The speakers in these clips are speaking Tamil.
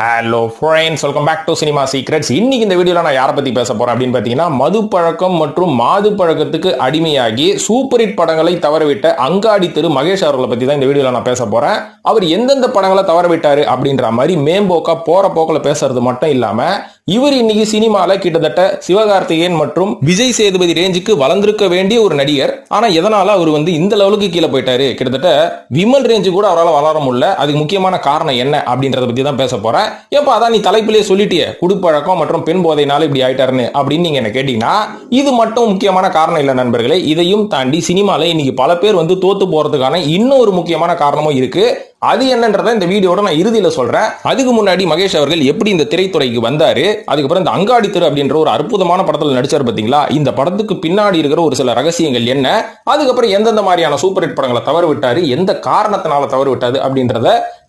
Hello friends, welcome back to cinema secrets. இன்னைக்கு இந்த வீடியோல நான் யாரை பத்தி பேச போறேன் அப்படின்னு பாத்தீங்கன்னா, மது பழக்கம் மற்றும் மாது பழக்கத்துக்கு அடிமையாகி சூப்பர் ஹிட் படங்களை தவறவிட்ட அங்காடி திரு மகேஷ் அவர்களை பத்தி தான் இந்த வீடியோல நான் பேச போறேன். அவர் எந்தெந்த படங்களை தவற விட்டாரு அப்படின்ற மாதிரி மேம்போக்கா போற போக்குல பேசுறது மட்டும் இல்லாம, இவர் இன்னைக்கு சினிமால கிட்டத்தட்ட சிவகார்த்திகேயன் மற்றும் விஜய் சேதுபதி ரேஞ்சுக்கு வளர்ந்திருக்க வேண்டிய ஒரு நடிகர். ஆனா எதனால அவர் இந்த லெவலுக்கு கீழே போயிட்டாரு, கிட்டத்தட்ட விமல் ரேஞ்சு கூட அவரால் வளர முடியல. அதுக்கு முக்கியமான காரணம் என்ன அப்படின்றத பத்தி தான் பேச போறேன். ஏப்பா அதான் நீ தலைப்பிலேயே சொல்லிட்டியே, குடிப்பழக்கம் மற்றும் பெண் போதைனால இப்படி ஆயிட்டாருன்னு அப்படின்னு நீங்க என்ன கேட்டீங்கன்னா, இது மட்டும் முக்கியமான காரணம் இல்ல நண்பர்களே. இதையும் தாண்டி சினிமால இன்னைக்கு பல பேர் தோத்து போறதுக்கான இன்னொரு முக்கியமான காரணமும் இருக்கு. அது என்னன்றத இந்த வீடியோட நான் இறுதியில சொல்றேன். அதுக்கு முன்னாடி மகேஷ் அவர்கள் எப்படி இந்த திரைத்துறைக்கு வந்தாரு, அதுக்கப்புறம் இந்த அங்காடி திரு அப்படின்ற ஒரு அற்புதமான படத்துல நடிச்சார் பாத்தீங்களா, இந்த படத்துக்கு பின்னாடி இருக்கிற ஒரு சில ரகசியங்கள் என்ன, அதுக்கப்புறம் எந்தெந்த மாதிரியான சூப்பர் ஹிட் படங்களை தவறு விட்டாரு, எந்த காரணத்தினால தவறு விட்டாரு அப்படின்றத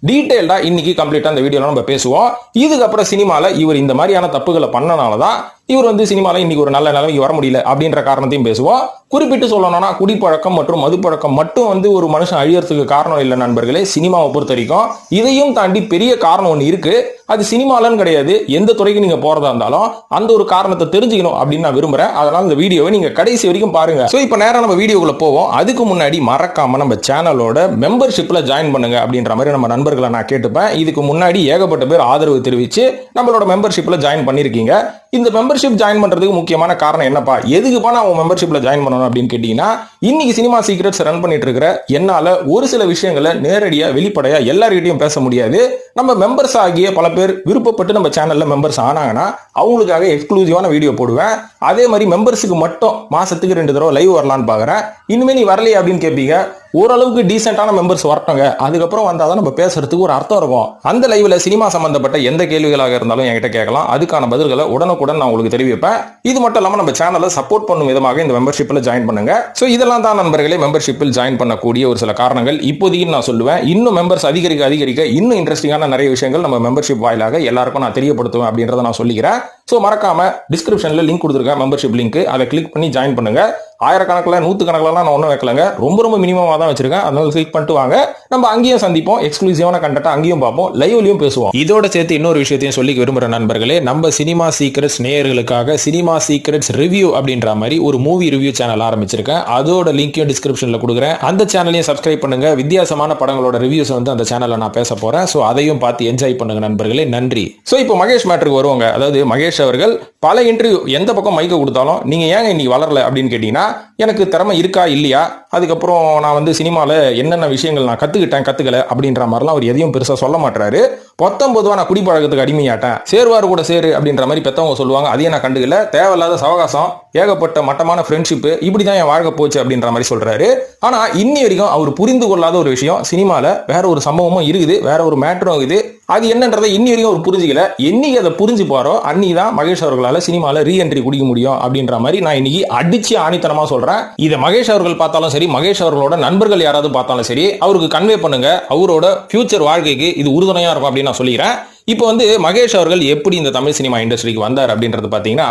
டீடைல்டா இன்னைக்கு கம்ப்ளீட்டா இந்த வீடியோல நம்ம பேசுவோம். இதுக்கப்புறம் சினிமால இவர் இந்த மாதிரியான தப்புகளை பண்ணனாலதான் இவர் சினிமால இன்னைக்கு ஒரு நல்ல நிலைமைக்கு வர முடியல அப்படின்ற காரணத்தையும் பேசுவோம். குறிப்பிட்டு சொல்லணும்னா, குடிப்பழக்கம் மற்றும் மதுப்பழக்கம் மட்டும் ஒரு மனுஷன் அழியறதுக்கு காரணம் இல்லை நண்பர்களே. சினிமாவை பொறுத்த வரைக்கும் இதையும் தாண்டி பெரிய காரணம் ஒன்று இருக்கு. அது சினிமாலன்னு கிடையாது, எந்த துறைக்கு நீங்க போறதா இருந்தாலும் அந்த ஒரு காரணத்தை தெரிஞ்சுக்கணும் அப்படின்னு நான் விரும்புறேன். அதனால இந்த வீடியோவை நீங்க கடைசி வரைக்கும் பாருங்க. சோ இப்போ நேரம் நம்ம வீடியோக்குள்ள போவோம். அதுக்கு முன்னாடி மறக்காம நம்ம சேனலோட மெம்பர்ஷிப்ல ஜாயின் பண்ணுங்க அப்படின்ற மாதிரி நம்ம நண்பர்களை நான் கேட்டுப்பேன். இதுக்கு முன்னாடி ஏகப்பட்ட பேர் ஆதரவு தெரிவிச்சு நம்மளோட மெம்பர்ஷிப்ல ஜாயின் பண்ணிருக்கீங்க. இந்த மெம்பர்ஷிப் ஜாயின் பண்றதுக்கு முக்கியமான காரணம் என்னப்பா, எதுக்குப்பா நான் மெம்பர்ஷிப்ல ஜாயின் பண்ணணும் அப்படின்னு கேட்டீங்கன்னா, இன்னைக்கு சினிமா சீக்ரெட்ஸ் ரன் பண்ணிட்டு இருக்கிற என்னால ஒரு சில விஷயங்களை நேரடியா வெளிப்படையா எல்லார்கிட்டையும் பேச முடியாது. நம்ம மெம்பர்ஸ் ஆகிய பல பேர் விருப்பப்பட்டு நம்ம சேனல்ல மெம்பர்ஸ் ஆனாங்கன்னா அவங்களுக்காக எக்ஸ்க்ளூசிவான வீடியோ போடுவேன். அதே மாதிரி மெம்பர்ஸுக்கு மட்டும் மாசத்துக்கு 2 தடவை லைவ் வரலான்னு பாக்குறேன். இனிமே நீ வரலையே அப்படின்னு கேட்பீங்க. ஓரளவுக்கு டீசென்டான மெம்பர்ஸ் வரட்டுங்க, அதுக்கப்புறம் வந்தாதான் நம்ம பேசுறதுக்கு ஒரு அர்த்தம் இருக்கும். அந்த லைவ்ல சினிமா சம்பந்தப்பட்ட எந்த கேள்விகளாக இருந்தாலும் என்கிட்ட கேட்கலாம். அதுக்கான பதில்களை உடனுக்குடன் நான் உங்களுக்கு தெரிவிப்பேன். இது மட்டும் இல்லாம நம்ம சேனலை சப்போர்ட் பண்ணும் விதமாக இந்த மெம்பர்ஷிப்ல ஜாயின் பண்ணுங்க. சோ இதெல்லாம் தான் நண்பர்களே மெம்பர்ஷிப்பில் ஜாயின் பண்ணக்கூடிய ஒரு சில காரணங்கள். இப்போதைக்கு நான் சொல்லுவேன், இன்னும் மெம்பர்ஸ் அதிகரிக்க இன்னும் இன்ட்ரெஸ்டிங்கான நிறைய விஷயங்கள் நம்ம மெம்பர்ஷிப் வாயிலாக எல்லாருக்கும் நான் தெரியப்படுத்துவேன் அப்படின்றத நான் சொல்லிக்கிறேன். சோ மறக்காம டிஸ்கிரிப்ஷன்ல லிங்க் கொடுத்துருக்கேன், மெம்பர்ஷிப் லிங்க், அதை கிளிக் பண்ணி ஜாயின் பண்ணுங்க. ஆயிரக்கணக்கில் 100கணக்கில் நான் ஒன்றும் வைக்கலங்க, ரொம்ப மினிமமாக தான் வச்சிருக்கேன். அதனால கிளிக் பண்ணிட்டு வாங்க, நம்ம அங்கேயும் சந்திப்போம், எக்ஸ்க்ளூசிவான கண்டென்ட் அங்கேயும் பார்ப்போம், லைவ்லயும் பேசுவோம். இதோட சேர்த்து இன்னொரு விஷயத்தையும் சொல்லி விரும்புற நண்பர்களே, நம்ம சினிமா சீக்ரெட்ஸ் நேயர்களுக்காக சினிமா சீக்ரெட்ஸ் ரிவ்யூ அப்படின்ற மாதிரி ஒரு மூவி ரிவ்யூ சேனல் ஆரம்பிச்சிருக்கேன். அதோட லிங்கையும் டிஸ்கிரிப்ஷன்ல கொடுக்குறேன். அந்த சேனலையும் சப்ஸ்கிரைப் பண்ணுங்க. வித்தியாசமான படங்களோட ரிவ்யூஸ் அந்த சேனல்ல நான் பேச போறேன். ஸோ அதையும் பார்த்து என்ஜாய் பண்ணுங்க நண்பர்களே. நன்றி. ஸோ இப்போ மகேஷ் மேட்டருக்கு வருவாங்க. அதாவது மகேஷ் அவர்கள் பல இன்டர்வியூ எந்த பக்கம் மைக்க கொடுத்தாலும் நீங்க ஏங்க இன்னைக்கு வளரல அப்படின்னு கேட்டீங்கன்னா, எனக்கு திறமை இருக்கா இல்லையா, அதுக்கப்புறம் நான் சினிமால என்னென்ன விஷயங்கள் நான் கத்துக்கல அப்படின்ற மாதிரிலாம் அவர் எதையும் பெருசா சொல்ல மாட்டாரு. 19 நான் குடிப்பழக்கத்துக்கு அடிமையாட்டேன், சேர்வாரு கூட சேரு அப்படின்ற மாதிரி பெத்தவங்க சொல்லுவாங்க. அதையும் நான் கண்டுக்கல. தேவையில்லாத சவகாசம், ஏகப்பட்ட மட்டமான ஃப்ரெண்ட்ஷிப், இப்படிதான் என் வாழ்க்கை போச்சு அப்படின்ற மாதிரி சொல்றாரு. ஆனா இன்னி வரைக்கும் அவர் புரிந்து கொள்ளாத ஒரு விஷயம், சினிமால வேற ஒரு சம்பவமும் இருக்குது, வேற ஒரு மேட்டரும் இருக்குது. அது என்னன்றதை இன்னி வரைக்கும் அவர் புரிஞ்சுக்கல. என்னைக்கு அதை புரிஞ்சு போறோம் அன்னிதான் மகேஷ் அவர்களால சினிமால ரீஎன்ட்ரி குடிக்க முடியும் அப்படின்ற மாதிரி நான் இன்னைக்கு அடிச்சு ஆணித்தனமா சொல்றேன். இதை மகேஷ் அவர்கள் பார்த்தாலும் சரி, மகேஷ் அவர்களோட நண்பர்கள் யாராவது பார்த்தாலும் சரி, அவருக்கு கன்வே பண்ணுங்க. அவரோட ஃபியூச்சர் வாழ்க்கைக்கு இது உறுதுணையா இருக்கும் அப்படின்னு நான் சொல்லிக்கிறேன். இப்போ மகேஷ் அவர்கள் எப்படி இந்த தமிழ் சினிமா இண்டஸ்ட்ரிக்கு வந்தார் அப்படின்றது பாத்தீங்கன்னா,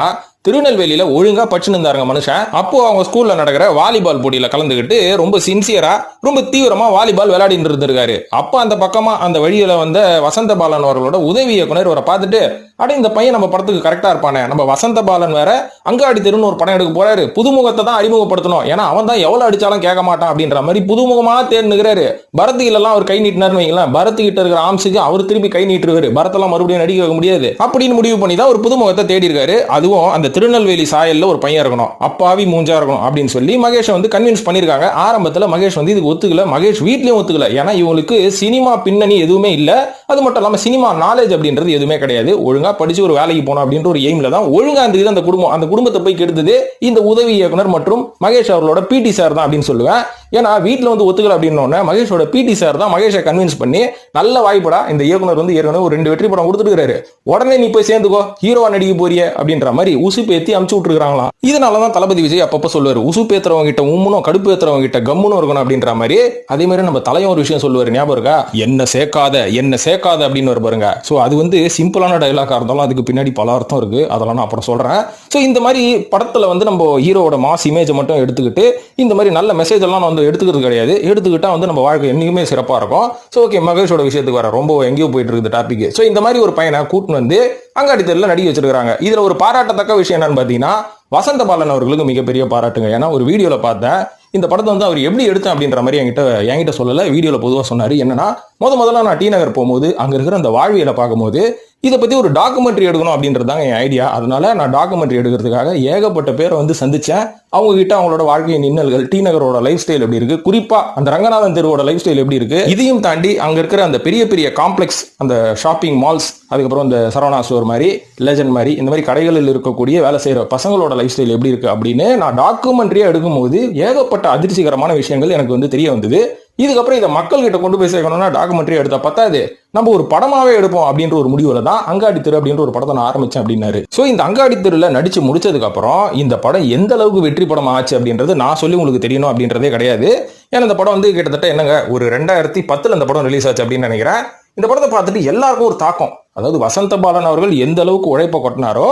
திருநெல்வேலியில ஒழுங்கா படிச்சுன்னு இருந்தாருங்க மனுஷன். அப்போ அவங்க ஸ்கூல்ல நடக்கிற வாலிபால் போட்டியில கலந்துகிட்டு ரொம்ப சின்சியரா ரொம்ப தீவிரமா வாலிபால் விளையாடிட்டு இருந்திருக்காரு. அப்ப அந்த பக்கமா அந்த வழியில வசந்த பாலன் அவர்களோட உதவி இயக்குனர் அவரை பார்த்துட்டு, அட இந்த பையன் நம்ம படத்துக்கு கரெக்டா இருப்பானே, நம்ம வசந்த பாலன் வேற அங்காடி தெருன்னு ஒரு படம் எடுக்க போறாரு, புதுமுகத்தை தான் அறிமுகப்படுத்தணும், ஏன்னா அவன் தான் எவ்வளவு அடிச்சாலும் கேட்க மாட்டான் அப்படின்ற மாதிரி புதுமுகமா தேர்ந்துக்கிறாரு. பரத்துகிட்ட எல்லாம் அவர் கை நீட்டினார்னு வைங்களேன், பரத்துகிட்ட இருக்கிற ஆம்ஸுக்கு அவர் திருப்பி கை நீட்டுருவாரு, பரத்தெல்லாம் மறுபடியும் நடிக்க வைக்க முடியாது அப்படின்னு முடிவு பண்ணி தான் ஒரு புதுமுகத்தை தேடி இருக்காரு. அதுவும் அந்த திருநெல்வேலி சாயல்ல ஒரு பையன் இருக்கணும், அப்பாவி மூஞ்சா இருக்கணும் அப்படின்னு சொல்லி மகேஷ் கன்வின்ஸ் பண்ணிருக்காங்க. ஆரம்பத்துல மகேஷ் இதுக்கு ஒத்துக்கல, மகேஷ் வீட்லயும் ஒத்துக்கல. ஏன்னா இவங்களுக்கு சினிமா பின்னணி எதுவுமே இல்ல, அது மட்டும் இல்லாம சினிமா நாலேஜ் அப்படின்றது எதுவுமே கிடையாது. ஒழுங்கா படிச்சு ஒரு வேலைக்கு போனோம் அப்படின்ற ஒரு எய்ம்ல தான் ஒழுங்கா இருந்தது அந்த குடும்பம். அந்த குடும்பத்தை போய் கெடுத்தது இந்த உதவி இயக்குனர் மற்றும் மகேஷ் அவர்களோட பிடி சார் தான் அப்படின்னு சொல்லுவேன். ஏன்னா வீட்டுல ஒத்துக்கல அப்படின்னு மகேஷோட பிடி சார் தான் மகேஷை கன்வின்ஸ் பண்ணி, நல்ல வாய்ப்படா, இந்த இயக்குனர் ஏற்கனவே ஒரு 2 வெற்றி படம் கொடுத்துருக்காரு, உடனே நீ போய் சேர்ந்துக்கோ, ஹீரோவா நடிக்க போறிய அப்படின்ற மாதிரி உசுப்பேத்தி அமுச்சு விட்டுருக்காங்களாம். இதனாலதான் தளபதி விஜய் அப்பப்ப சொல்லுவாரு, உசுப்பேத்துறவங்க கிட்ட உம்முனும் கடுப்பு ஏத்துறவங்க கிட்ட கம்முனும் இருக்கணும் அப்படின்ற மாதிரி. அதே மாதிரி நம்ம தலையும் ஒரு விஷயம் சொல்லுவாரு, ஞாபகம் இருக்கா, என்ன சேர்க்காத அப்படின்னு பாருங்க. சோ அது சிம்பிளான டயலாக்கா இருந்தாலும் அதுக்கு பின்னாடி பல அர்த்தம் இருக்கு, அதெல்லாம் நான் அப்புறம் சொல்றேன். சோ இந்த மாதிரி படத்துல நம்ம ஹீரோவோட மாஸ் இமேஜ் மட்டும் எடுத்துக்கிட்டு இந்த மாதிரி நல்ல மெசேஜ் எல்லாம் நம்ம எடுத்துக்கிறது கிடையாது. எடுத்துக்கிட்டா வந்து நம்ம வாழ்க்கை என்னைக்குமே சிறப்பா இருக்கும். ஸோ ஓகே, மகேஷோட விஷயத்துக்கு வர ரொம்ப எங்கேயோ போயிட்டு இருக்குது டாபிக். ஸோ இந்த மாதிரி ஒரு பையனை கூட்டின்னு வந்து அங்காடி தெருல நடிக்க வச்சிருக்காங்க. இதுல ஒரு பாராட்டத்தக்க விஷயம் என்னன்னு பாத்தீங்கன்னா, வசந்த பாலன் அவர்களுக்கு மிகப்பெரிய பாராட்டுங்க. ஏன்னா ஒரு வீடியோல பார்த்தேன், இந்த படத்தை வந்து அவர் எப்படி எடுத்தேன் அப்படின்ற மாதிரி என்கிட்ட சொல்லல, வீடியோல பொதுவாக சொன்னாரு. என்னன்னா, முதல்ல நான் டி நகர் போகும்போது அங்க இருக்கிற அந்த வாழ்வியலை பார்க்கும்போது இதை பத்தி ஒரு டாக்குமெண்ட்ரி எடுக்கணும் அப்படின்றதாங்க என் ஐடியா. அதனால நான் டாக்குமெண்ட்ரி எடுக்கிறதுக்காக ஏகப்பட்ட பேரை வந்து சந்திச்சேன். அவங்க கிட்ட அவங்களோட வாழ்க்கையின் இன்னல்கள், டி நகரோட லைஃப் ஸ்டைல் எப்படி இருக்கு, குறிப்பா அந்த ரங்கநாதன் தெருவோட லைஃப் ஸ்டைல் எப்படி இருக்கு, இதையும் தாண்டி அங்க இருக்கிற அந்த பெரிய பெரிய காம்ப்ளெக்ஸ், அந்த ஷாப்பிங் மால்ஸ், அதுக்கப்புறம் இந்த சரவணா ஸ்டோர் மாதிரி, லெஜண்ட் மாதிரி, இந்த மாதிரி கடைகளில் இருக்கக்கூடிய வேலை செய்யற பசங்களோட லைஃப் ஸ்டைல் எப்படி இருக்கு அப்படின்னு நான் டாக்குமெண்ட்ரியா எடுக்கும்போது ஏகப்பட்ட அதிர்ச்சிகரமான விஷயங்கள் எனக்கு வந்து தெரிய வந்தது. இதுக்கப்புறம் இதை மக்கள் கிட்ட கொண்டு போய் சேர்க்கணும்னா டாக்குமெண்ட்ரி எடுத்தா பத்தாது, நம்ம ஒரு படமாவே எடுப்போம் அப்படின்ற ஒரு முடிவுல தான் அங்காடி தெரு அப்படின்ற ஒரு படத்தை நான் ஆரம்பிச்சேன் அப்படின்னாரு. சோ இந்த அங்காடி தெருல நடிச்சு முடிச்சதுக்கு அப்புறம் இந்த படம் எந்த அளவுக்கு வெற்றி படம் ஆச்சு அப்படின்றது நான் சொல்லி உங்களுக்கு தெரியணும் அப்படின்றதே கிடையாது. ஏன்னா இந்த படம் வந்து கிட்டத்தட்ட என்னங்க ஒரு 2010 இந்த படம் ரிலீஸ் ஆச்சு அப்படின்னு நினைக்கிறேன். இந்த படத்தை பார்த்துட்டு எல்லாருக்கும் ஒரு தாக்கம், அதாவது வசந்த பாலன் அவர்கள் எந்த அளவுக்கு உழைப்பை கொட்டினாரோ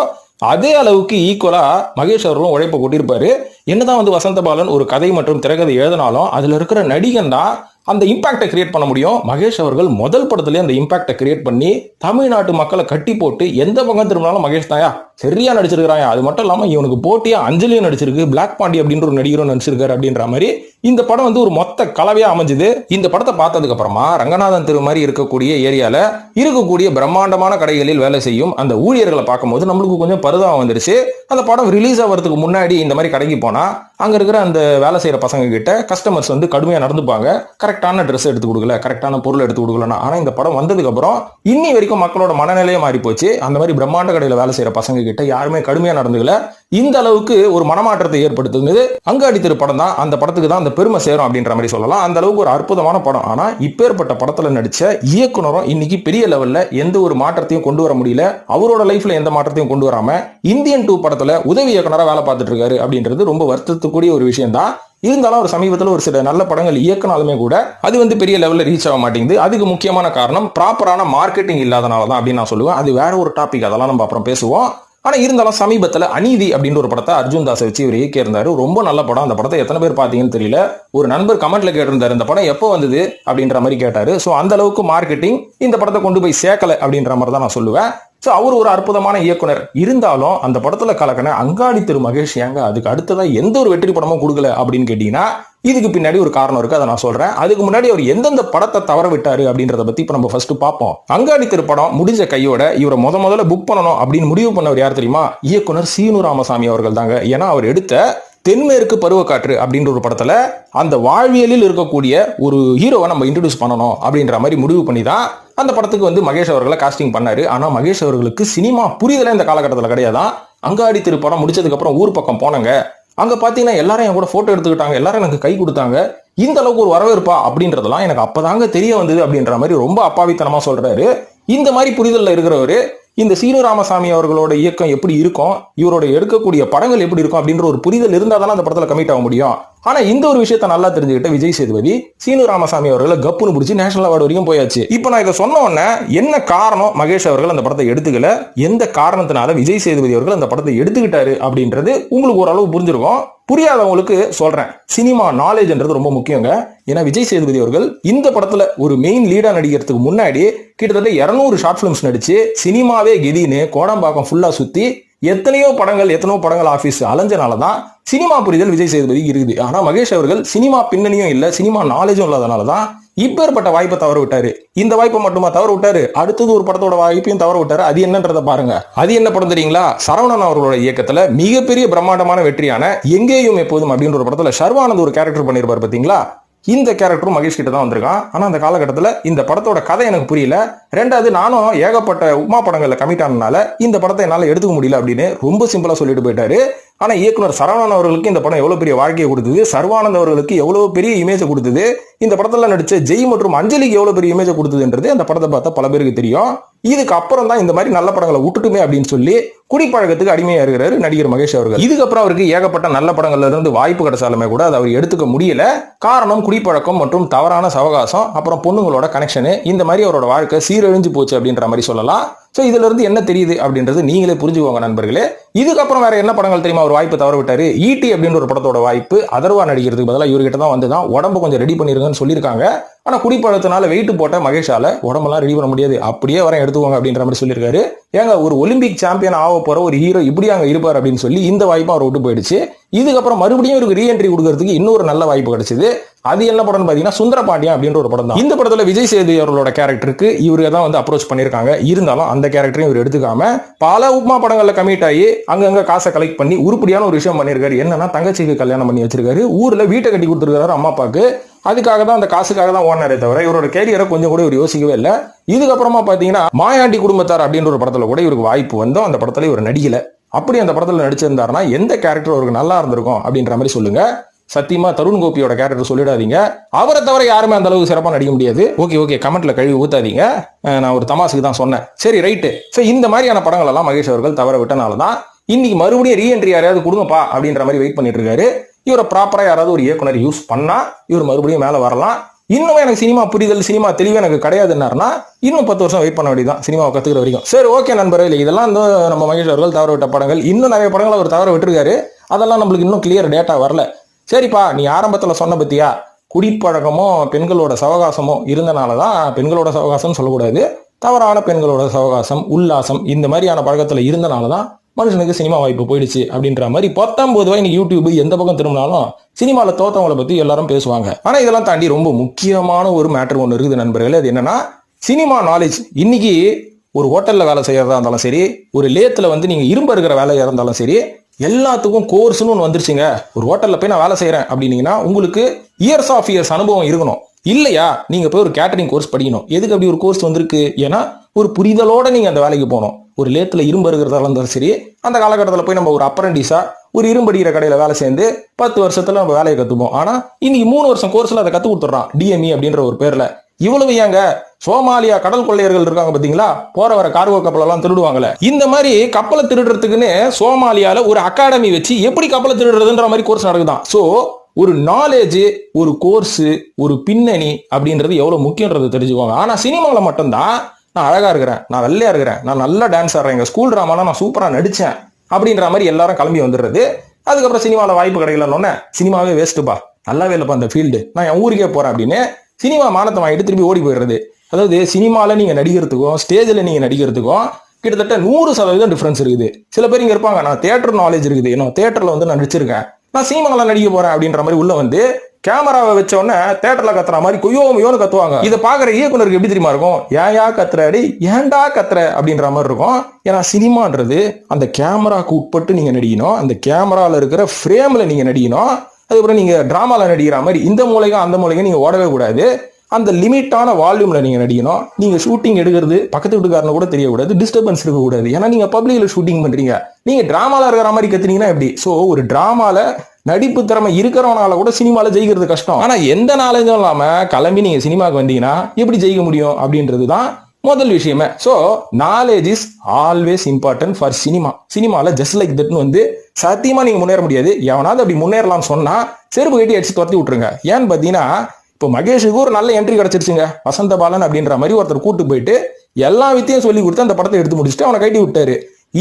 அதே அளவுக்கு ஈக்குவலா மகேஷ் அவர்களும் உழைப்பை கொட்டியிருப்பாரு. என்னதான் வந்து வசந்த பாலன் ஒரு கதை மற்றும் திரைக்கதை எழுதினாலும் அதுல இருக்கிற நடிகன் தான் அந்த இம்பாக்டை கிரியேட் பண்ண முடியும். மகேஷ் அவர்கள் முதல் படத்திலே அந்த இம்பாக்டை கிரியேட் பண்ணி தமிழ்நாட்டு மக்களை கட்டி போட்டு எந்த பக்கம் திரும்பினாலும் மகேஷ் தாயா சரியா நடிச்சிருக்கிறாங்க. அது மட்டும் இல்லாம இவனுக்கு போட்டியா அஞ்சலியும் நடிச்சிருக்கு, பிளாக் பாண்டி அப்படின்ற ஒரு நடிகரும் நடிச்சிருக்காரு அப்படின்ற மாதிரி இந்த படம் வந்து ஒரு மொத்த கலவையா அமைஞ்சுது. இந்த படத்தை பார்த்ததுக்கு அப்புறமா ரங்கநாதன் தெரு மாதிரி இருக்கக்கூடிய ஏரியால இருக்கக்கூடிய பிரம்மாண்டமான கடைகளில் வேலை செய்யும் அந்த ஊழியர்களை பார்க்கும்போது நம்மளுக்கு கொஞ்சம் பரிதாபம் வந்துருச்சு. அந்த படம் ரிலீஸ் ஆகிறதுக்கு முன்னாடி இந்த மாதிரி கடைக்கு போனா அங்க இருக்கிற அந்த வேலை செய்யற பசங்க கிட்ட கஸ்டமர்ஸ் வந்து கடுமையா நடந்துப்பாங்க, கரெக்டான ட்ரெஸ் எடுத்து கொடுக்கல, கரெக்டான பொருள் எடுத்து கொடுக்கலன்னா. ஆனா இந்த படம் வந்ததுக்கு அப்புறம் இன்னி வரைக்கும் மக்களோட மனநிலையே மாறி போச்சு. அந்த மாதிரி பிரம்மாண்ட கடையில வேலை செய்யற பசங்க கிட்ட யாருமே கடுமையா நடந்துக்கல. இந்த அளவுக்கு ஒரு மனமாற்றத்தை ஏற்படுத்துனது அங்காடி தெரு படம் தான். அந்த படத்துக்கு தான் அந்த பெருமை சேரும் அப்படின்ற மாதிரி சொல்லலாம். அந்த அளவுக்கு ஒரு அற்புதமான படம். ஆனா இப்பேற்பட்ட படத்துல நடிச்ச இயக்குனரும் இன்னைக்கு பெரிய லெவல்ல எந்த ஒரு மாற்றத்தையும் கொண்டு வர முடியல. அவரோட லைஃப்ல எந்த மாற்றத்தையும் கொண்டு வராம இந்தியன் 2 படத்துல உதவி இயக்குனரா வேலை பார்த்துட்டு இருக்காரு அப்படின்றது ரொம்ப வருத்தத்துக்குரிய ஒரு விஷயம் தான். இருந்தாலும் ஒரு சமீபத்தில் ஒரு சில நல்ல படங்கள் இயக்குனாலுமே கூட அது வந்து பெரிய லெவலில் ரீச் ஆக மாட்டேங்குது. அதுக்கு முக்கியமான காரணம் ப்ராப்பரான மார்க்கெட்டிங் இல்லாதனால தான் அப்படின்னு நான் சொல்லுவேன். அது வேற ஒரு டாபிக், அதெல்லாம் நம்ம அப்புறம் பேசுவோம். ஆனா இருந்தாலும் சமீபத்தில் அநீதி அப்படின்ற ஒரு படத்தை அர்ஜுன் தாஸை வச்சு இவர் இயக்கியிருந்தாரு. ரொம்ப நல்ல படம். அந்த படத்தை எத்தனை பேர் பார்த்தீங்கன்னு தெரியல. ஒரு நண்பர் கமெண்ட்ல கேட்டிருந்தாரு இந்த படம் எப்போ வந்தது அப்படின்ற மாதிரி கேட்டாரு. ஸோ அந்த அளவுக்கு மார்க்கெட்டிங் இந்த படத்தை கொண்டு போய் சேர்க்கல அப்படின்ற மாதிரி தான் நான் சொல்லுவேன். ஸோ அவர் ஒரு அற்புதமான இயக்குனர். இருந்தாலும் அந்த படத்துல கலக்கின அங்காடி தெரு மகேஷ் ஏங்க அதுக்கு அடுத்ததா எந்த ஒரு வெற்றி படமும் கொடுக்கல அப்படின்னு கேட்டீங்கன்னா இதுக்கு பின்னாடி ஒரு காரணம் இருக்கு, அதை நான் சொல்றேன். அதுக்கு முன்னாடி அவர் எந்தெந்த படத்தை தவற விட்டாரு அப்படின்றத பத்தி இப்ப நம்ம ஃபர்ஸ்ட் பார்ப்போம். அங்காடி தெரு படம் முடிஞ்ச கையோட இவரை முதல்ல புக் பண்ணணும் அப்படின்னு முடிவு பண்ணவர் யார் தெரியுமா? இயக்குனர் சீனு ராமசாமி அவர்கள் தாங்க. ஏன்னா அவர் எடுத்த தென்மேற்கு பருவக்காற்று அப்படின்ற ஒரு படத்துல அந்த வாழ்வியலில் இருக்கக்கூடிய ஒரு ஹீரோவை நம்ம இன்ட்ரோடியூஸ் பண்ணணும் அப்படின்ற மாதிரி முடிவு பண்ணி தான் அந்த படத்துக்கு வந்து மகேஷ் அவர்களை காஸ்டிங் பண்ணாரு. ஆனா மகேஷ் அவர்களுக்கு சினிமா புரிதல இந்த காலகட்டத்தில் கிடையாதான். அங்காடி தெரு படம் முடிச்சதுக்கு அப்புறம் ஊர் பக்கம் போனாங்க, அங்க பாத்தீங்கன்னா எல்லாரும் என் கூட போட்டோ எடுத்துக்கிட்டாங்க, எல்லாரும் எனக்கு கை கொடுத்தாங்க, இந்த அளவுக்கு ஒரு வரவேற்பா அப்படின்றதெல்லாம் எனக்கு அப்பதாங்க தெரிய வந்தது அப்படின்ற மாதிரி ரொம்ப அப்பாவித்தனமா சொல்றாரு. இந்த மாதிரி புரிதல்ல இருக்கிறவரு இந்த சீனு ராமசாமி அவர்களோட இயக்கம் எப்படி இருக்கும், இவரோட எடுக்கக்கூடிய படங்கள் எப்படி இருக்கும் அப்படின்ற ஒரு புரிதல் இருந்தால் தானே அந்த படத்துல கமிட் ஆக முடியும். ஆனா இந்த ஒரு விஷயத்த நல்லா தெரிஞ்சுக்கிட்ட விஜய் சேதுபதி சீனு ராமசாமி அவர்களை கப்புன்னு பிடிச்சி நேஷனல் அவார்டு வரைக்கும் போயாச்சு. இப்போ நான் இதை சொன்ன உடனே என்ன காரணம் மகேஷ் அவர்கள் அந்த படத்தை எடுத்துக்கல, எந்த காரணத்தினால விஜய் சேதுபதி அவர்கள் அந்த படத்தை எடுத்துக்கிட்டாரு அப்படின்றது உங்களுக்கு ஓரளவு புரிஞ்சிருக்கும். புரியாதவங்களுக்கு சொல்றேன், சினிமா நாலேஜ்ன்றது ரொம்ப முக்கியங்க. ஏன்னா விஜய் சேதுபதி அவர்கள் இந்த படத்துல ஒரு மெயின் லீடா நடிக்கிறதுக்கு முன்னாடி கிட்டத்தட்ட 200 ஷார்ட் பிலிம்ஸ் நடிச்சு சினிமாவே கெதின்னு கோடம்பாக்கம் ஃபுல்லா சுத்தி எத்தனையோ படங்கள் ஆபீஸ் அலைஞ்சனாலதான் சினிமா புரிதல் விஜய் சேதுபதி இருக்குது. ஆனா மகேஷ் அவர்கள் சினிமா பின்னணியும் இல்ல, சினிமா நாலேஜும் இல்லாதனாலதான் இப்பேற்பட்ட வாய்ப்பை தவற விட்டாரு. இந்த வாய்ப்பை மட்டுமா தவற விட்டாரு, அடுத்தது ஒரு படத்தோட வாய்ப்பையும் தவற விட்டாரு. அது என்னன்றதை பாருங்க. அது என்ன படம் தெரியுங்களா? சரவணன் அவர்களோட இயக்கத்துல மிகப்பெரிய பிரம்மாண்டமான வெற்றியான எங்கேயும் எப்போதும் அப்படின்ற ஒரு படத்துல சர்வானந்த் ஒரு கேரக்டர் பண்ணிருப்பாரு பாத்தீங்களா? இந்த கேரக்டரும் மகேஷ் கிட்ட தான் வந்திருக்கான். ஆனா அந்த காலகட்டத்தில் இந்த படத்தோட கதை எனக்கு புரியல. ரெண்டாவது நானும் ஏகப்பட்ட உமா படங்கள்ல கமிட் ஆனதுனால இந்த படத்தை என்னால எடுத்துக்க முடியல அப்படின்னு ரொம்ப சிம்பிளா சொல்லிட்டு போயிட்டாரு. ஆனா இயக்குனர் சரவணன் அவர்களுக்கு இந்த படம் எவ்வளவு பெரிய வாழ்க்கையை கொடுத்தது, சர்வானந்த் அவர்களுக்கு எவ்வளவு பெரிய இமேஜை கொடுத்தது, இந்த படத்துல நடிச்ச ஜெய் மற்றும் அஞ்சலிக்கு எவ்வளவு பெரிய இமேஜை கொடுத்ததுன்றது அந்த படத்தை பார்த்தா பல பேருக்கு தெரியும். இதுக்கு அப்புறம் தான் இந்த மாதிரி நல்ல படங்களை விட்டுட்டுமே அப்படின்னு சொல்லி குடிப்பழக்கத்துக்கு அடிமையா இருக்கிறாரு நடிகர் மகேஷ் அவர்கள். இதுக்கப்புறம் அவருக்கு ஏகப்பட்ட நல்ல படங்கள்ல இருந்து வாய்ப்பு கிடைச்சாலுமே கூட அதை அவர் எடுத்துக்க முடியல. காரணம் குடிப்பழக்கம் மற்றும் தவறான சவகாசம், அப்புறம் பொண்ணுங்களோட கனெக்ஷனு, இந்த மாதிரி அவரோட வாழ்க்கை சீரழிஞ்சு போச்சு அப்படின்ற மாதிரி சொல்லலாம். சோ இதுல இருந்து என்ன தெரியுது அப்படின்றது நீங்களே புரிஞ்சுக்கோங்க நண்பர்களே. இதுக்கப்புறம் வேற என்ன படங்கள் தெரியுமா ஒரு வாய்ப்பு தவற விட்டாரு? ஈட்டி அப்படின்ற ஒரு படத்தோட வாய்ப்பு அதர்வா நடிக்கிறதுக்கு பதிலாக இவர்கிட்ட தான் வந்துதான் உடம்பு கொஞ்சம் ரெடி பண்ணிருங்கன்னு சொல்லியிருக்காங்க. ஆனா குடிப்பழத்தினால வெயிட் போட்ட மகேஷால உடம்பெல்லாம் ரெடி பண்ண முடியாது, அப்படியே வர எடுத்துக்கோங்க அப்படின்ற மாதிரி சொல்லியிருக்காரு. ஏங்க ஒரு ஒலிம்பிக் சாம்பியன் ஆக போற ஒரு ஹீரோ இப்படி அங்க இருப்பார் அப்படின்னு சொல்லி இந்த வாய்ப்பு அவர் விட்டு போயிடுச்சு. இதுக்கப்புறம் மறுபடியும் இவருக்கு ரீஎன்ட்ரி கொடுக்கறதுக்கு இன்னொரு நல்ல வாய்ப்பு கிடைச்சது. அது என்ன படம்னு பாத்தீங்கன்னா சுந்தரபாண்டியன் அப்படின்ற ஒரு படம் தான். இந்த படத்துல விஜய் சேதுபதி அவர்களோட கேரக்டருக்கு இவரு தான் வந்து அப்ரோச் பண்ணிருக்காங்க. இருந்தாலும் அந்த கேரக்டரையும் இவர் எடுத்துக்காம பல உப்மா படங்கள்ல கமிட் ஆகி அங்கங்க காசை கலெக்ட் பண்ணி உருப்படியான ஒரு விஷயம் பண்ணிருக்காரு. என்னன்னா தங்கச்சிக்கு கல்யாணம் பண்ணி வச்சிருக்காரு, ஊர்ல வீட்டை கட்டி கொடுத்துருக்காரு அம்மா அப்பாக்கு. அதுக்காக தான் அந்த காசுக்காக தான் ஓடினாரே தவிர இவரோட கேரியரை கொஞ்சம் கூட இவர் யோசிக்கவே இல்லை. இதுக்கப்புறமா பாத்தீங்கன்னா மாயாண்டி குடும்பத்தார் அப்படின்ற ஒரு படத்துல கூட இவருக்கு வாய்ப்பு வந்தோம். அந்த படத்துல இவர் நடிக்கல. அப்படி அந்த படத்துல நடிச்சிருந்தாருன்னா எந்த கேரக்டர் அவருக்கு நல்லா இருந்திருக்கும் அப்படின்ற மாதிரி சொல்லுங்க. சத்தியமா தருண் கோபியோட கேரக்டர் சொல்லிடாதீங்க. அவரை தவிர யாருமே அந்த அளவுக்கு சிறப்பாக நடிக்க முடியாது. ஓகே கமெண்ட்ல கழுவி ஊத்தாதீங்க, நான் ஒரு தமாசுக்கு தான் சொன்னேன். சரி ரைட்டு. சோ இந்த மாதிரியான படங்கள் எல்லாம் மகேஷ் அவர்கள் தவற விட்டனால தான் இன்னைக்கு மறுபடியும் ரீஎன்ட்ரி யாரையாவது கொடுங்கப்பா அப்படின்ற மாதிரி வெயிட் பண்ணிட்டு இருக்காரு. இவரை ப்ராப்பரா யாராவது ஒரு இயக்குனர் யூஸ் பண்ணா இவர் மறுபடியும் மேல வரலாம். இன்னும் எனக்கு சினிமா புரிதல் சினிமா தெளிவு எனக்கு கிடையாதுன்னாருன்னா இன்னும் 10 வருஷம் வெயிட் பண்ண வேண்டியதான் சினிமாவை கத்துக்கிற வரைக்கும். சரி ஓகே நண்பர்களே, இதெல்லாம் வந்து நம்ம மகேஷ் அவர்கள் தவற விட்ட படங்கள். இன்னும் நிறைய படங்கள் அவர் தவற விட்டுருக்காரு. அதெல்லாம் நம்மளுக்கு இன்னும் கிளியர் டேட்டா வரல. சரிப்பா, நீ ஆரம்பத்துல சொன்ன பத்தியா குடிப்பழக்கமும் பெண்களோட சவகாசமும் இருந்தனாலதான், பெண்களோட சவகாசம் சொல்லக்கூடாது, தவறான பெண்களோட சவகாசம் உல்லாசம் இந்த மாதிரியான பழக்கத்துல இருந்தனாலதான் மனுஷனுக்கு சினிமா வாய்ப்பு போயிடுச்சு அப்படின்ற மாதிரி 19 ரூபாய் இன்னைக்கு யூடியூப் எந்த பக்கம் திரும்பினாலும் சினிமால தோத்தவங்களை பத்தி எல்லாரும் பேசுவாங்க. ஆனா இதெல்லாம் தாண்டி ரொம்ப முக்கியமான ஒரு மேட்டர் ஒன்று இருக்குது நண்பர்களே. அது என்னன்னா சினிமா நாலேஜ். இன்னைக்கு ஒரு ஹோட்டல்ல வேலை செய்யறதா இருந்தாலும் சரி, ஒரு லேத்துல வந்து நீங்க இரும்பு இருக்கிற வேலையா இருந்தாலும் சரி, எல்லாத்துக்கும் கோர்ஸ்னு ஒன்று வந்துருச்சுங்க. ஒரு ஹோட்டல்ல போய் நான் வேலை செய்யறேன் அப்படின்னீங்கன்னா உங்களுக்கு இயர்ஸ் ஆஃப் இயர்ஸ் அனுபவம் இருக்கணும். இல்லையா நீங்க போய் ஒரு கேட்டரிங் கோர்ஸ் படிக்கணும். எதுக்கு அப்படி ஒரு கோர்ஸ் வந்திருக்கு? ஏன்னா ஒரு புரிதலோட நீங்க அந்த வேலைக்கு போகணும். ஒரு லேத்துல இரும்பு இருக்கிறதா இருந்தாலும் சரி, அந்த காலகட்டத்தில் போய் நம்ம ஒரு அப்ரண்டிஸா ஒரு இரும்படிக்கிற கடையில வேலை சேர்ந்து 10 வருஷத்துல நம்ம வேலையை கத்துப்போம். ஆனா இன்னைக்கு 3 வருஷம் கோர்ஸ்ல அதை கத்து கொடுத்துட்றான், டிஎம்இ அப்படின்ற ஒரு பேர்ல. இவ்வளவு ஏங்க சோமாலியா கடல் கொள்ளையர்கள் இருக்காங்க பாத்தீங்களா, போற வர கார்கோ கப்பல் எல்லாம் திருடுவாங்கல்ல, இந்த மாதிரி கப்பலை திருடுறதுக்குன்னு சோமாலியால ஒரு அகாடமி வச்சு எப்படி கப்பலை திருடுறதுன்ற மாதிரி கோர்ஸ் நடக்குதான். சோ ஒரு நாலேஜ், ஒரு கோர்ஸ், ஒரு பின்னணி அப்படின்றது எவ்வளவு முக்கியன்றது தெரிஞ்சுக்கோங்க. ஆனா சினிமாவில் மட்டும்தான் நான் அழகா இருக்கிறேன், நான் வெள்ளையா இருக்கிறேன், நான் நல்லா டான்ஸ் ஆடுறேன், எங்க ஸ்கூல் டிராமாலாம் நான் சூப்பரா நடிச்சேன் அப்படின்ற மாதிரி எல்லாரும் கிளம்பி வந்துடுறது. அதுக்கப்புறம் சினிமாவில் வாய்ப்பு கிடைக்கலன்னு சினிமாவே வேஸ்ட்டுப்பா, நல்லாவே இல்லப்பா அந்த ஃபீல்டு, நான் என் ஊருக்கே போறேன் அப்படின்னு சினிமா மானத்தை வாங்கிட்டு திரும்பி ஓடி போயிடுறது. அதாவது சினிமால நீங்க நடிக்கிறதுக்கும் ஸ்டேஜ்ல நீங்க நடிக்கிறதுக்கும் கிட்டத்தட்ட 100% டிஃபரன்ஸ் இருக்குது. சில பேர் இங்க இருப்பாங்க, நான் தியேட்டர் நாலேஜ் இருக்குது, நான் தியேட்டர்ல வந்து நான் நடிச்சிருக்கேன், நான் சினிமால நடிக்க போறேன் அப்படின்ற மாதிரி உள்ள வந்து கேமராவை வச்ச உடனே தியேட்டர்ல கத்துற மாதிரி கொய்யோன்னு கத்துவாங்க. இதை பாக்குற இயக்குனருக்கு எப்படி தெரியுமா இருக்கும்? ஏன்யா கத்துறடி, ஏன்டா கத்துற அப்படின்ற மாதிரி இருக்கும். ஏன்னா சினிமான்றது அந்த கேமராக்கு உட்பட்டு நீங்க நடிக்கணும், அந்த கேமரால இருக்கிற ஃப்ரேம்ல நீங்க நடிக்கணும். அதுக்கப்புறம் நீங்க டிராமால நடிக்கிற மாதிரி இந்த மூலைக்கும் அந்த மூலைக்கும் நீங்க ஓடவே கூடாது. அந்த லிமிட்டான வால்யூம்ல நீங்க நடிக்கணும். நீங்க ஷூட்டிங் எடுக்கிறது பக்கத்து வீட்டுக்காரன கூட தெரியக்கூடாது, டிஸ்டர்பன்ஸ் இருக்கக்கூடாது. ஏன்னா நீங்க பப்ளிக்ல ஷூட்டிங் பண்றீங்க. நீங்க டிராமால இருக்கிற மாதிரி கத்துனீங்கன்னா எப்படி? சோ ஒரு டிராமால நடிப்பு திறமை இருக்கிறவனால கூட சினிமால ஜெயிக்கிறது கஷ்டம். ஆனா எந்த நாலேஜும் இல்லாம கிளம்பி நீங்க சினிமாவுக்கு வந்தீங்கன்னா எப்படி ஜெயிக்க முடியும் அப்படின்றதுதான் முதல் விஷயமே. So knowledge is always important for cinema. சினிமால ஜஸ்ட் லைக் தட்னு வந்து சத்தியமா நீங்க முன்னேற முடியாது. எவனாவது அப்படி முன்னேறலாம்னு சொன்னா செருப்பு கட்டி அடிச்சு துரத்தி விட்டுருங்க. ஏன்னு பாத்தீங்கன்னா இப்போ மகேஷுக்கு ஒரு நல்ல என்ட்ரி கிடைச்சிருச்சுங்க. வசந்த பாலன் அப்படின்ற மாதிரி ஒருத்தர் கூட்டு போயிட்டு எல்லா வித்தையும் சொல்லி கொடுத்து அந்த படத்தை எடுத்து முடிச்சுட்டு அவனை கட்டி விட்டாரு.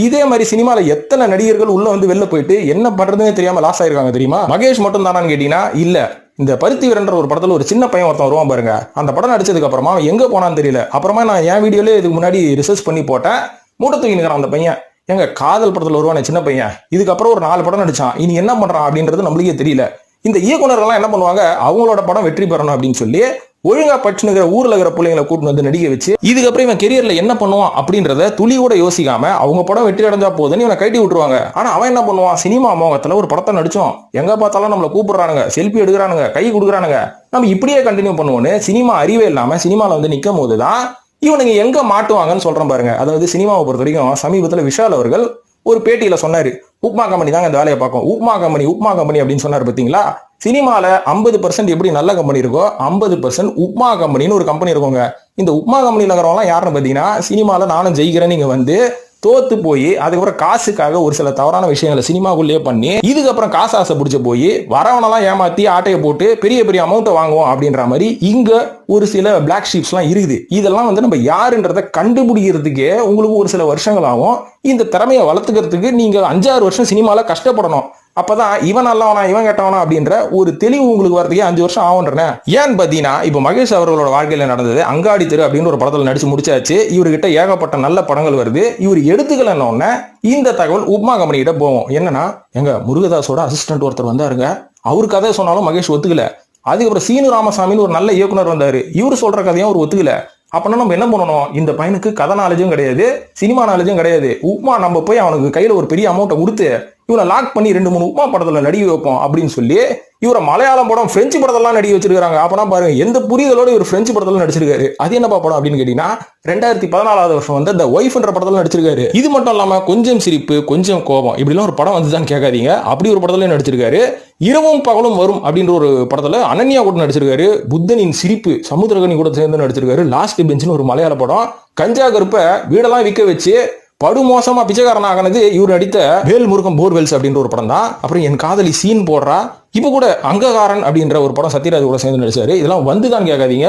இதே மாதிரி சினிமால எத்தனை நடிகர்கள் உள்ள வந்து வெளில போயிட்டு என்ன பண்றதுன்னு தெரியாம லாஸ் ஆயிருக்காங்க தெரியுமா? மகேஷ் மட்டும் தானான்னு கேட்டீங்கன்னா இல்ல. இந்த பருத்தி வீரன்ற ஒரு படத்துல ஒரு சின்ன பையன் ஒருத்தன் வருவான் பாருங்க, அந்த படம் நடிச்சதுக்கு அப்புறமா எங்க போனான்னு தெரியல. அப்புறமா நான் என் வீடியோல இதுக்கு முன்னாடி ரிசர்ச் பண்ணி போட்டேன், மூட்டை தூக்கி நிற்கிறான் அந்த பையன். எங்க காதல் படத்துல வருவானே சின்ன பையன், இதுக்கப்புறம் ஒரு 4 படம் நடிச்சான், இனி என்ன பண்றான் அப்படின்றது நம்மளுக்கே தெரியல. இந்த இயக்குனர்கள் என்ன பண்ணுவாங்க, அவங்களோட படம் வெற்றி பெறணும் அப்படின்னு சொல்லி ஒழுங்கா பச்சுனுங்கிற ஊர்ல இருக்கிற பிள்ளைங்களை கூட்டு வந்து நடிக்க வச்சு இதுக்கப்புறம் இவன் கெரியர்ல என்ன பண்ணுவான் அப்படின்றத துளி கூட யோசிக்காம அவங்க படம் வெற்றி அடைஞ்சா போதுன்னு இவனை கட்டி விட்டுருவாங்க. ஆனா அவன் என்ன பண்ணுவான், சினிமா மோகத்துல ஒரு படத்தை நடிச்சோம், எங்க பார்த்தாலும் நம்மளை கூப்பிடுறானுங்க, செல்ஃபி எடுக்கிறானுங்க, கை கொடுக்குறானுங்க, நம்ம இப்படியே கண்டினியூ பண்ணுவோன்னு சினிமா அறிவே இல்லாம சினிமால வந்து நிற்கும் போதுதான் இவனுங்க எங்க மாட்டுவாங்கன்னு சொல்றேன் பாருங்க. அதாவது சினிமாவை பொறுத்த வரைக்கும் சமீபத்துல விஷால் அவர்கள் ஒரு பேட்டியில சொன்னாரு, உப்மா கம்பெனி தாங்க இந்த வேலையை பார்க்கும், உப்மா கம்பெனி அப்படின்னு சொன்னாரு. பாத்தீங்களா, சினிமால 50% எப்படி நல்ல கம்பெனி இருக்கோ 50% உப்மா கம்பெனின்னு ஒரு கம்பெனி இருக்குங்க. இந்த உப்மா கம்பெனில இருக்கிறவங்க யாருன்னு பாத்தீங்கன்னா, சினிமால நானும் ஜெயிக்கிறேன் நீங்க வந்து தோத்து போய் அதுக்கப்புறம் காசுக்காக ஒரு சில தவறான விஷயங்களை சினிமாக்குள்ளேயே பண்ணி இதுக்கப்புறம் காசு ஆசை பிடிச்ச போய் வரவனெல்லாம் ஏமாத்தி ஆட்டையை போட்டு பெரிய பெரிய அமௌண்ட்டை வாங்குவோம் அப்படின்ற மாதிரி இங்க ஒரு சில பிளாக் ஷீப்ஸ்லாம் இருக்குது. இதெல்லாம் வந்து நம்ம யாருன்றதை கண்டுபிடிக்கிறதுக்கே உங்களுக்கு ஒரு சில வருஷங்கள் ஆகும். இந்த திறமையை வளர்த்துக்கிறதுக்கு நீங்க 5-6 வருஷம் சினிமால கஷ்டப்படணும். அப்பதான் இவன் நல்லவனா இவன் கெட்டவனா அப்படின்ற ஒரு தெளிவு உங்களுக்கு வரதுக்கே 5 வருஷம் ஆகுன்றேன். ஏன்னு பாத்தீங்கன்னா இப்ப மகேஷ் அவர்களோட வாழ்க்கையில நடந்தது அங்காடி தெரு அப்படின்னு ஒரு படத்துல நடிச்சு முடிச்சாச்சு. இவர்கிட்ட ஏகப்பட்ட நல்ல படங்கள் வருது. இவர் எடுத்துக்கலன்னு இந்த தகவல் உப்மா கம்பெனி கிட்ட போவோம். என்னன்னா எங்க முருகதாஸோட அசிஸ்டன்ட் ஒருத்தர் வந்தாருங்க, அவரு கதை சொன்னாலும் மகேஷ் ஒத்துக்கல. அதுக்கப்புறம் சீனு ராமசாமின்னு ஒரு நல்ல இயக்குனர் வந்தாரு, இவரு சொல்ற கதையும் அவர் ஒத்துக்கல. அப்படின்னா நம்ம என்ன பண்ணணும்? இந்த பையனுக்கு கதை நாலேஜும் கிடையாது, சினிமா நாலேஜும் கிடையாது. உப்மா நம்ம போய் அவனுக்கு கையில ஒரு பெரிய அமௌண்ட்டை கொடுத்து இவனை லாக் பண்ணி 2-3 உப்மா படத்துல நடிக்க வைப்போம் அப்படின்னு சொல்லி இவரை மலையாளம் படம் பிரெஞ்சு படத்தெல்லாம் நடிக்க வச்சிருக்காங்க. அப்பனா பாருங்க எந்த புரிதலோட இவர் பிரெஞ்சு படத்துல நடிச்சிருக்காரு. அது என்னப்பா படம் அப்படின்னு கேட்டீங்கன்னா 2014 வருஷம் வந்து த ஒய்ஃப்ன்ற படத்துல நடிச்சிருக்காரு. இது மட்டும் இல்லாம கொஞ்சம் சிரிப்பு கொஞ்சம் கோபம் இப்படிலாம் ஒரு படம் வந்துதான் கேட்காதீங்க, அப்படி ஒரு படத்துல நடிச்சிருக்காரு. இரவும் பகலும் வரும் அப்படின்ற ஒரு படத்துல அனன்யா கூட நடிச்சிருக்காரு. புத்தனின் சிரிப்பு சமுத்திரகனி கூட சேர்ந்து நடிச்சிருக்காரு. லாஸ்ட் பெஞ்சுன்னு ஒரு மலையாள படம். கஞ்சா கருப்ப வீடெல்லாம் விற்க வச்சு படுமோசமா பிச்சைக்காரன் ஆகினது இவர் நடித்த வேல் முருகன் போர்வெல்ஸ் அப்படின்ற ஒரு படம் தான். அப்புறம் என் காதலி சீன் போடுறா, இப்ப கூட அங்ககாரன் அப்படின்ற ஒரு படம் சத்யராஜ் கூட சேர்ந்து நடிச்சாரு. இதெல்லாம் வந்துதான் கேட்காதீங்க,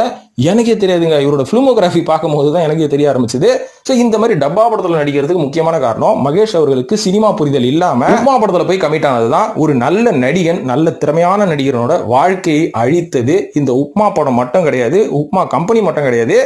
எனக்கே தெரியாதுங்க. இவரோட பிலிமோகிராஃபி பார்க்கும் போது தான் எனக்கே தெரிய ஆரம்பிச்சது. ஸோ இந்த மாதிரி டப்பா படத்துல நடிக்கிறதுக்கு முக்கியமான காரணம் மகேஷ் அவர்களுக்கு சினிமா புரிதல் இல்லாம உப்மா படத்துல போய் கமிட் ஆனதுதான். ஒரு நல்ல நடிகன் நல்ல திறமையான நடிகரோட வாழ்க்கையை அழித்தது இந்த உப்மா படம் மட்டும் கிடையாது, உப்மா கம்பெனி மட்டும் கிடையாது.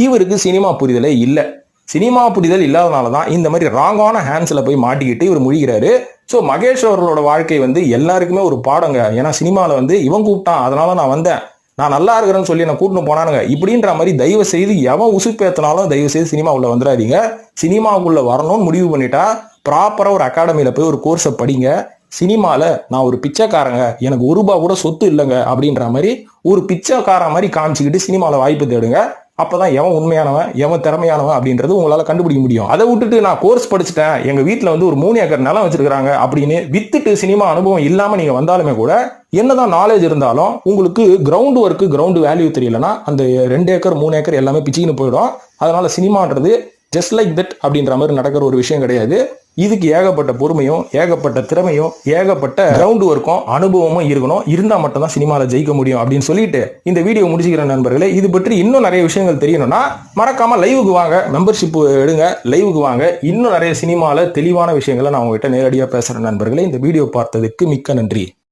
இவருக்கு சினிமா புரிதலே இல்லை. சினிமா புரிதல் இல்லாதனால தான் இந்த மாதிரி ராங்கான ஹேண்ட்ஸில் போய் மாட்டிக்கிட்டு இவர் முழிக்கிறாரு. ஸோ மகேஷ் அவர்களோட வாழ்க்கை வந்து எல்லாருக்குமே ஒரு பாடங்க. ஏன்னா சினிமாவில் வந்து இவன் கூப்பிட்டான் அதனால நான் வந்தேன், நான் நல்லா இருக்கிறேன்னு சொல்லி நான் கூட்டின்னு போனானுங்க இப்படின்ற மாதிரி தயவு செய்து எவன் உசுப்பேத்தினாலும் தயவு செய்து சினிமாவுள்ள வந்துடாதீங்க. சினிமாவுக்குள்ள வரணும்னு முடிவு பண்ணிட்டா ப்ராப்பராக ஒரு அகாடமியில் போய் ஒரு கோர்ஸை படிங்க. சினிமாவில் நான் ஒரு பிச்சைக்காரங்க, எனக்கு ₹1 கூட சொத்து இல்லைங்க அப்படின்ற மாதிரி ஒரு பிச்சைக்காரன் மாதிரி காமிச்சிக்கிட்டு சினிமாவில் வாய்ப்பு தேடுங்க. அப்பதான் எவன் உண்மையானவன் எவன் திறமையானவன் அப்படின்றது உங்களால கண்டுபிடிக்க முடியும். அதை விட்டுட்டு நான் கோர்ஸ் படிச்சுட்டேன், எங்க வீட்டுல வந்து ஒரு 3 ஏக்கர் நிலம் வச்சிருக்காங்க அப்படின்னு வித்துட்டு சினிமா அனுபவம் இல்லாம நீங்க வந்தாலுமே கூட என்னதான் நாலேஜ் இருந்தாலும் உங்களுக்கு கிரவுண்ட் ஒர்க்கு கிரவுண்ட் வேல்யூ தெரியலன்னா அந்த 2 ஏக்கர் 3 ஏக்கர் எல்லாமே பிச்சுக்கின்னு போயிடும். அதனால சினிமான்றது ஜஸ்ட் லைக் தட் அப்படின்ற மாதிரி நடக்கிற ஒரு விஷயம் கிடையாது. இதுக்கு ஏகப்பட்ட பொறுமையும் ஏகப்பட்ட திறமையும் ஏகப்பட்ட கிரவுண்ட் ஒர்க்கும் அனுபவமும் இருக்கணும். இருந்தா மட்டும் தான் சினிமாவில் ஜெயிக்க முடியும் அப்படின்னு சொல்லிட்டு இந்த வீடியோ முடிச்சுக்கிற நண்பர்களே. இது பற்றி இன்னும் நிறைய விஷயங்கள் தெரியணும்னா மறக்காம லைவுக்கு வாங்க, மெம்பர்ஷிப் எடுங்க, லைவுக்கு வாங்க. இன்னும் நிறைய சினிமாவில் தெளிவான விஷயங்களை நான் உங்ககிட்ட நேரடியாக பேசுறேன் நண்பர்களே. இந்த வீடியோ பார்த்ததுக்கு மிக்க நன்றி.